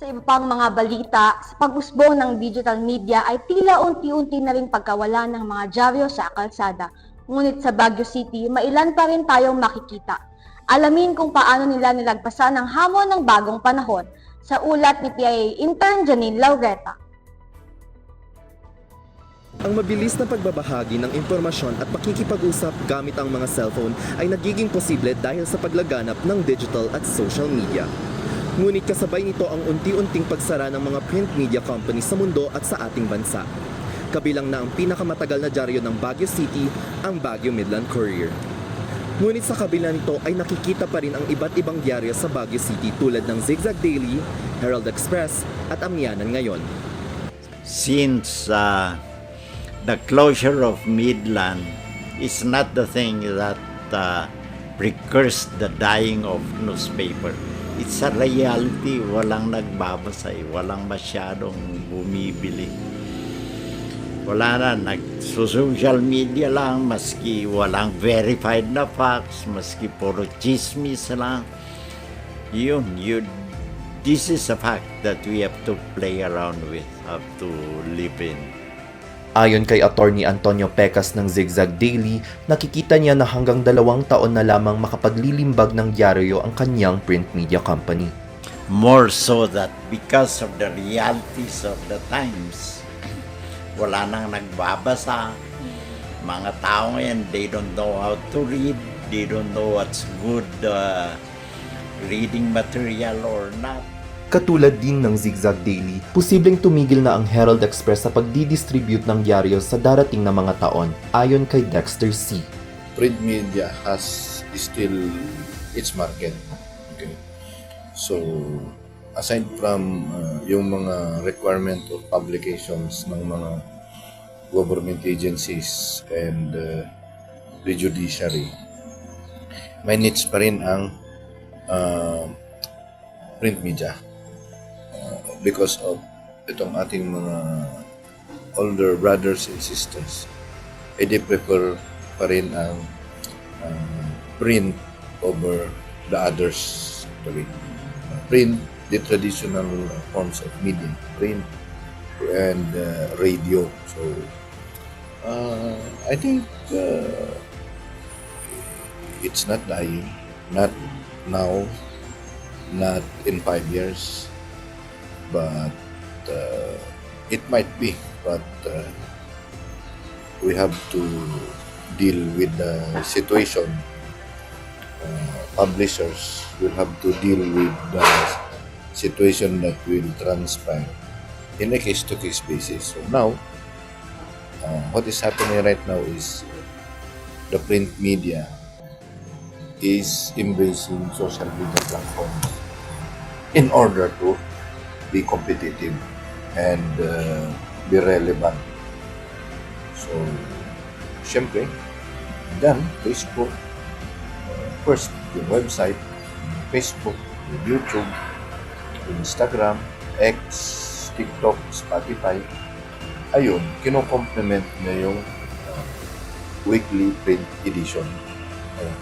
Sa iba pang mga balita, sa pag-usbong ng digital media ay tila unti-unti na rin pagkawala ng mga dyaryo sa kalsada. Ngunit sa Baguio City, mailan pa rin tayong makikita. Alamin kung paano nila nilagpasan ang hamon ng bagong panahon sa ulat ni PIA intern Janine Laureta. Ang mabilis na pagbabahagi ng impormasyon at pakikipag-usap gamit ang mga cellphone ay nagiging posible dahil sa paglaganap ng digital at social media. Ngunit kasabay nito ang unti-unting pagsara ng mga print media companies sa mundo at sa ating bansa. Kabilang na ang pinakamatagal na dyaryo ng Baguio City, ang Baguio Midland Courier. Ngunit sa kabila nito ay nakikita pa rin ang iba't ibang dyaryo sa Baguio City tulad ng Zigzag Daily, Herald Express at Amyanan Ngayon. Since the closure of Midland is not the thing that precursed the dying of newspaper. It's a reality, walang nagbabasa, walang masyadong bumibili. Wala na, nag-social media lang, maski walang verified na facts, maski puro chismis lang. This is a fact that we have to play around with, have to live in. Ayon kay Attorney Antonio Pecas ng Zigzag Daily, nakikita niya na hanggang 2 taon na lamang makapaglilimbag ng dyaryo ang kanyang print media company. More so that because of the realities of the times, wala nang nagbabasa. Mga tao ngayon, they don't know how to read, they don't know what's good reading material or not. Katulad din ng Zigzag Daily, posibleng tumigil na ang Herald Express sa pagdidistribute ng dyaryo sa darating na mga taon, ayon kay Dexter C. Print media has still its market. Okay. So, aside from yung mga requirement of publications ng mga government agencies and the judiciary, may niche pa rin ang print media. Because of itong ating mga older brothers and sisters, they prefer pa rin ang print over the others. Print, the traditional forms of media, print and radio. So, I think it's not dying, not now, not in 5 years. But it might be, but we have to deal with the situation. Publishers will have to deal with the situation that will transpire in a case-to-case basis. So now, what is happening right now is the print media is embracing social media platforms in order to be competitive and be relevant. So, syempre, then Facebook, first yung website, Facebook, yung YouTube, Instagram, X, TikTok, Spotify, ayun, kino-complement na yung weekly print edition. Ayun.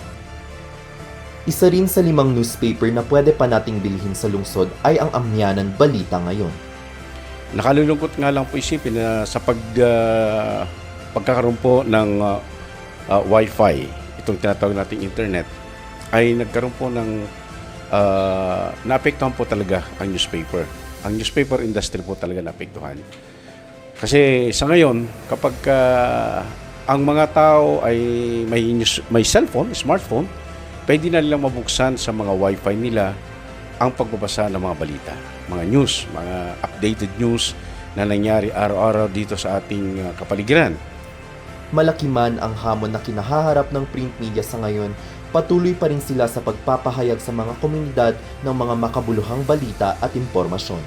Isa rin sa 5 newspaper na pwede pa nating bilhin sa lungsod ay ang Amyanan Balita Ngayon. Nakalulungkot nga lang po isipin na sa pagkakaroon po ng Wi-Fi, itong tinatawag nating internet, ay nagkaroon po ng naapektuhan po talaga ang newspaper. Ang newspaper industry po talaga naapektuhan. Kasi sa ngayon, kapag ang mga tao ay may cellphone, smartphone, pwede na nilang mabuksan sa mga Wi-Fi nila ang pagbabasa ng mga balita, mga news, mga updated news na nangyari araw-araw dito sa ating kapaligiran. Malaki man ang hamon na kinahaharap ng print media sa ngayon, patuloy pa rin sila sa pagpapahayag sa mga komunidad ng mga makabuluhang balita at impormasyon.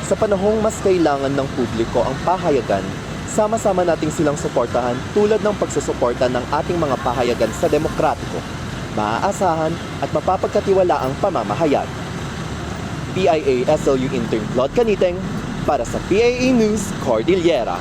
Sa panahong mas kailangan ng publiko ang pahayagan, sama-sama nating silang suportahan tulad ng pagsusuporta ng ating mga pahayagan sa demokratiko, maaasahan at mapapagkatiwalaang pamamahayag. PIA SLU Intern Claude Caniteng para sa PIA News Cordillera.